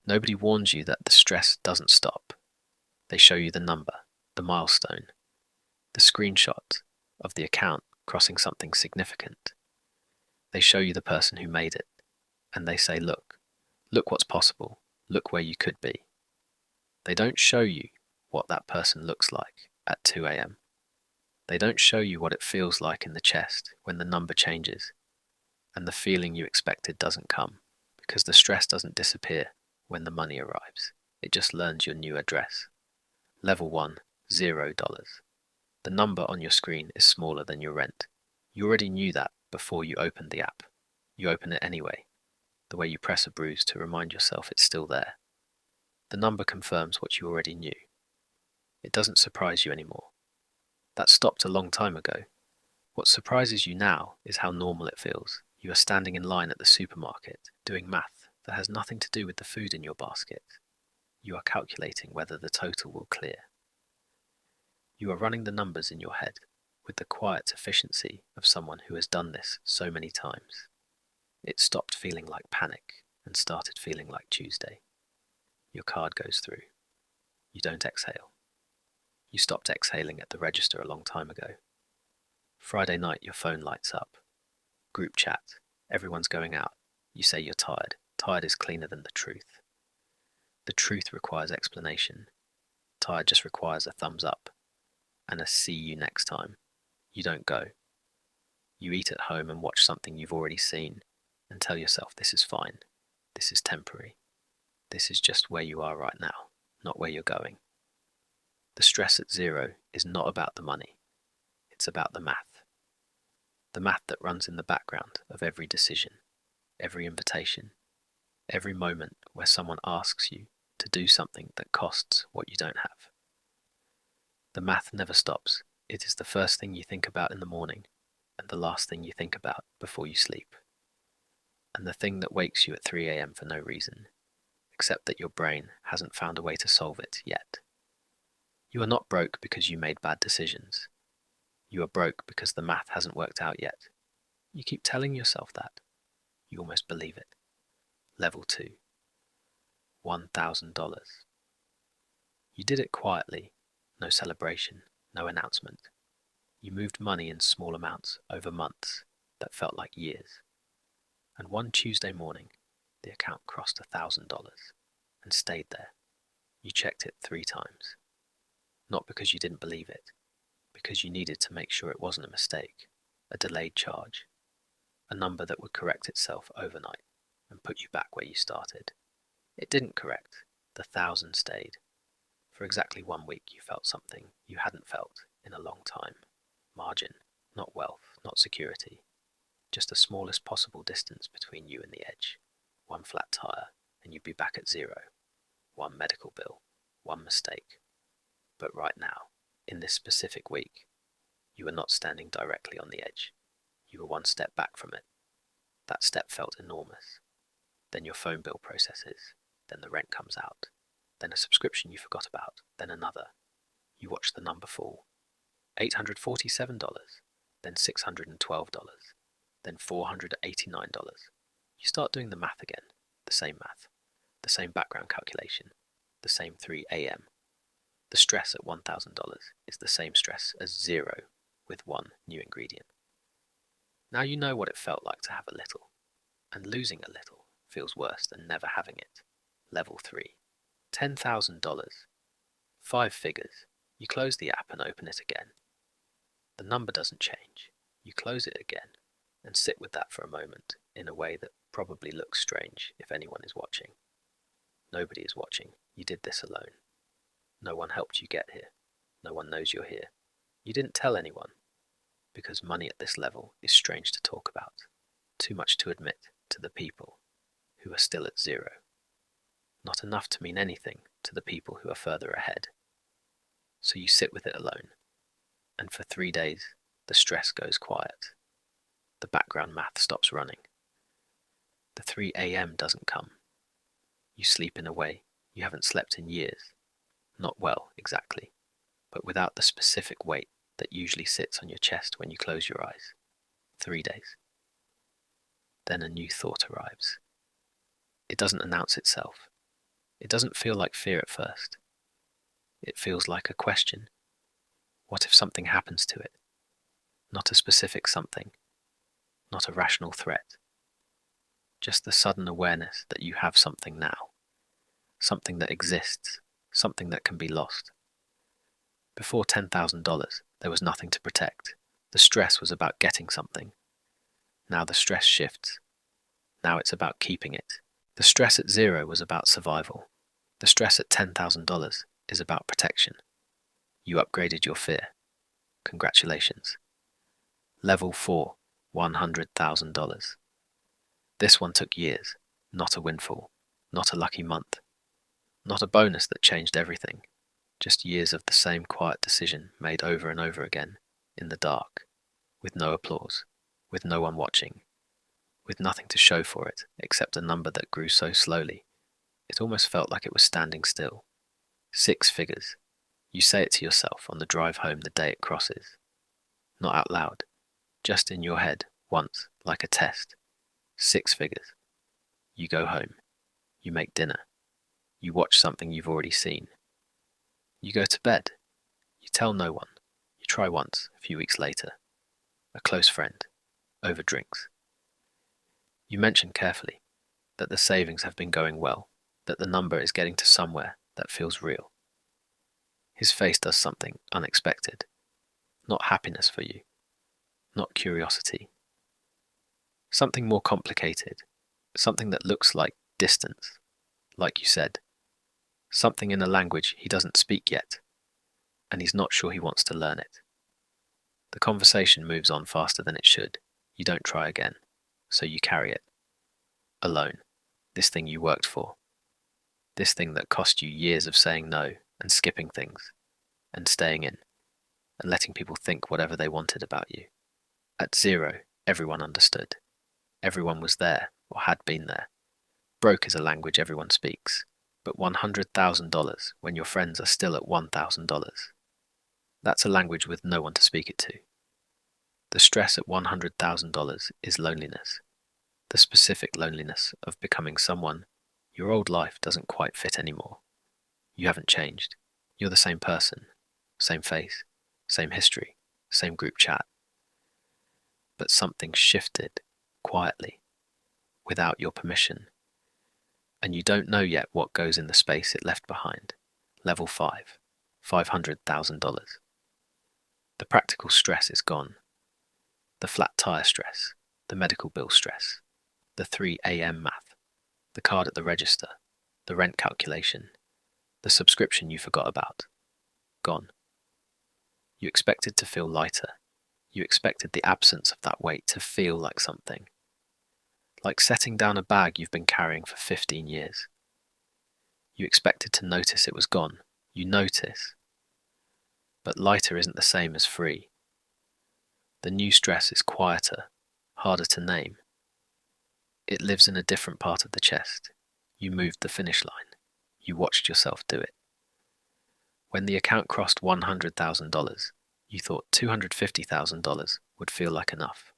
Nobody warns you that the stress doesn't stop. They show you the number, the milestone, the screenshot of the account crossing something significant. They show you the person who made it, and they say, look what's possible, look where you could be. They don't show you what that person looks like at 2 a.m. They don't show you what it feels like in the chest when the number changes and the feeling you expected doesn't come, because the stress doesn't disappear when the money arrives. It just learns your new address. Level 1, $0. The number on your screen is smaller than your rent. You already knew that before you opened the app. You open it anyway, the way you press a bruise to remind yourself it's still there. The number confirms what you already knew. It doesn't surprise you anymore. That stopped a long time ago. What surprises you now is how normal it feels. You are standing in line at the supermarket, doing math that has nothing to do with the food in your basket. You are calculating whether the total will clear. You are running the numbers in your head with the quiet efficiency of someone who has done this so many times. It stopped feeling like panic and started feeling like Tuesday. Your card goes through. You don't exhale. You stopped exhaling at the register a long time ago. Friday night, your phone lights up. Group chat. Everyone's going out. You say you're tired. Tired is cleaner than the truth. The truth requires explanation. Tired just requires a thumbs up and a see you next time. You don't go. You eat at home and watch something you've already seen and tell yourself this is fine. This is temporary. This is just where you are right now, not where you're going. The stress at 0 is not about the money. It's about the math. The math that runs in the background of every decision, every invitation, every moment where someone asks you to do something that costs what you don't have. The math never stops. It is the first thing you think about in the morning and the last thing you think about before you sleep. And the thing that wakes you at 3 a.m. for no reason, except that your brain hasn't found a way to solve it yet. You are not broke because you made bad decisions. You are broke because the math hasn't worked out yet. You keep telling yourself that. You almost believe it. Level 2. $1,000. You did it quietly. No celebration, no announcement. You moved money in small amounts over months that felt like years. And one Tuesday morning, the account crossed $1,000 and stayed there. You checked it 3 times. Not because you didn't believe it, because you needed to make sure it wasn't a mistake, a delayed charge, a number that would correct itself overnight and put you back where you started. It didn't correct. The 1,000 stayed. For exactly 1 week you felt something you hadn't felt in a long time. Margin, not wealth, not security. Just the smallest possible distance between you and the edge. 1 flat tire and you'd be back at 0. 1 medical bill, 1 mistake. But right now, in this specific week, you were not standing directly on the edge. You were 1 step back from it. That step felt enormous. Then your phone bill processes. Then the rent comes out. Then a subscription you forgot about. Then another. You watch the number fall. $847. Then $612. Then $489. You start doing the math again. The same math. The same background calculation. The same 3 a.m. The stress at $1,000 is the same stress as 0 with 1 new ingredient. Now you know what it felt like to have a little, and losing a little feels worse than never having it. Level 3. $10,000. 5 figures. You close the app and open it again. The number doesn't change. You close it again and sit with that for a moment in a way that probably looks strange if anyone is watching. Nobody is watching. You did this alone. No one helped you get here. No one knows you're here. You didn't tell anyone, because money at this level is strange to talk about, too much to admit to the people who are still at 0, not enough to mean anything to the people who are further ahead. So you sit with it alone, and for 3 days the stress goes quiet. The background math stops running. The 3 a.m. doesn't come. You sleep in a way you haven't slept in years. Not well, exactly, but without the specific weight that usually sits on your chest when you close your eyes. 3 days. Then a new thought arrives. It doesn't announce itself. It doesn't feel like fear at first. It feels like a question. What if something happens to it? Not a specific something, not a rational threat. Just the sudden awareness that you have something now, something that exists, something that can be lost. Before $10,000, there was nothing to protect. The stress was about getting something. Now the stress shifts. Now it's about keeping it. The stress at zero was about survival. The stress at $10,000 is about protection. You upgraded your fear. Congratulations. Level 4, $100,000. This one took years, not a windfall, not a lucky month, not a bonus that changed everything, just years of the same quiet decision made over and over again, in the dark, with no applause, with no one watching, with nothing to show for it except a number that grew so slowly, it almost felt like it was standing still. 6 figures. You say it to yourself on the drive home the day it crosses. Not out loud, just in your head, once, like a test. 6 figures. You go home. You make dinner. You watch something you've already seen. You go to bed. You tell no one. You try once, a few weeks later. A close friend. Over drinks. You mention carefully that the savings have been going well, that the number is getting to somewhere that feels real. His face does something unexpected. Not happiness for you. Not curiosity. Something more complicated. Something that looks like distance. Like you said. Something in a language he doesn't speak yet, and he's not sure he wants to learn it. The conversation moves on faster than it should. You don't try again, so you carry it. Alone. This thing you worked for. This thing that cost you years of saying no and skipping things, and staying in, and letting people think whatever they wanted about you. At zero, everyone understood. Everyone was there, or had been there. Broke is a language everyone speaks. But $100,000 when your friends are still at $1,000. That's a language with no one to speak it to. The stress at $100,000 is loneliness. The specific loneliness of becoming someone your old life doesn't quite fit anymore. You haven't changed. You're the same person, same face, same history, same group chat. But something shifted, quietly, without your permission. And you don't know yet what goes in the space it left behind. Level 5, $500,000. The practical stress is gone. The flat tire stress, the medical bill stress, the 3 a.m. math, the card at the register, the rent calculation, the subscription you forgot about. Gone. You expected to feel lighter. You expected the absence of that weight to feel like something. Like setting down a bag you've been carrying for 15 years. You expected to notice it was gone. You notice. But lighter isn't the same as free. The new stress is quieter, harder to name. It lives in a different part of the chest. You moved the finish line. You watched yourself do it. When the account crossed $100,000, you thought $250,000 would feel like enough.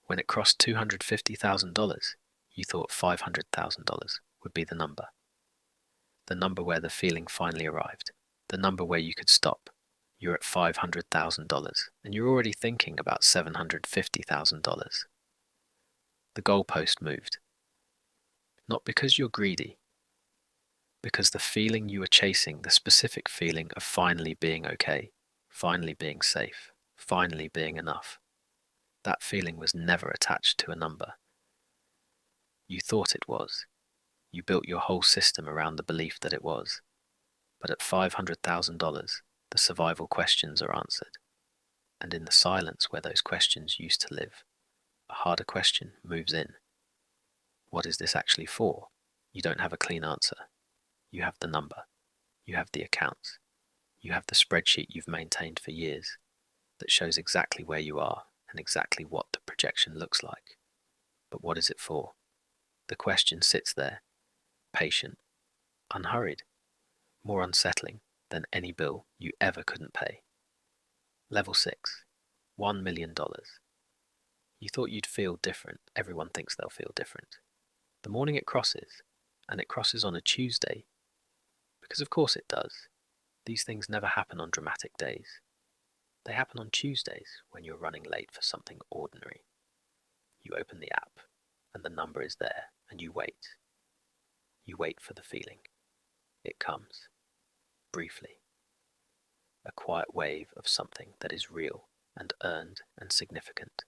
When it crossed $250,000, you thought $500,000 would be the number. The number where the feeling finally arrived. The number where you could stop. You're at $500,000, and you're already thinking about $750,000. The goalpost moved. Not because you're greedy, because the feeling you were chasing, the specific feeling of finally being okay, finally being safe, finally being enough, that feeling was never attached to a number. You thought it was. You built your whole system around the belief that it was. But at $500,000, the survival questions are answered. And in the silence where those questions used to live, a harder question moves in. What is this actually for? You don't have a clean answer. You have the number. You have the accounts. You have the spreadsheet you've maintained for years that shows exactly where you are and exactly what the projection looks like. But what is it for? The question sits there, patient, unhurried, more unsettling than any bill you ever couldn't pay. Level 6, $1 million. You thought you'd feel different. Everyone thinks they'll feel different. The morning it crosses, and it crosses on a Tuesday, Because of course it does. These things never happen on dramatic days. They happen on Tuesdays when you're running late for something ordinary. You open the app, and the number is there, and you wait. You wait for the feeling. It comes, briefly. A quiet wave of something that is real and earned and significant.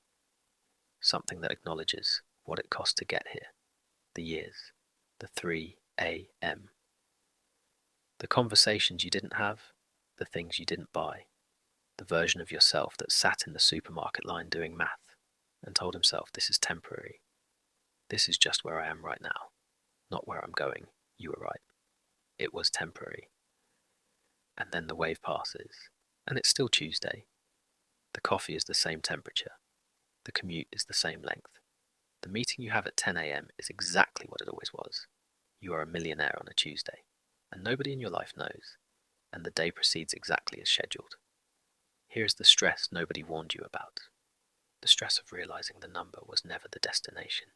Something that acknowledges what it cost to get here, the years, the 3 a.m. The conversations you didn't have, the things you didn't buy, the version of yourself that sat in the supermarket line doing math and told himself this is temporary. This is just where I am right now, not where I'm going. You were right. It was temporary. And then the wave passes, and it's still Tuesday. The coffee is the same temperature. The commute is the same length. The meeting you have at 10 a.m. is exactly what it always was. You are a millionaire on a Tuesday, and nobody in your life knows, and the day proceeds exactly as scheduled. Here is the stress nobody warned you about. The stress of realizing the number was never the destination.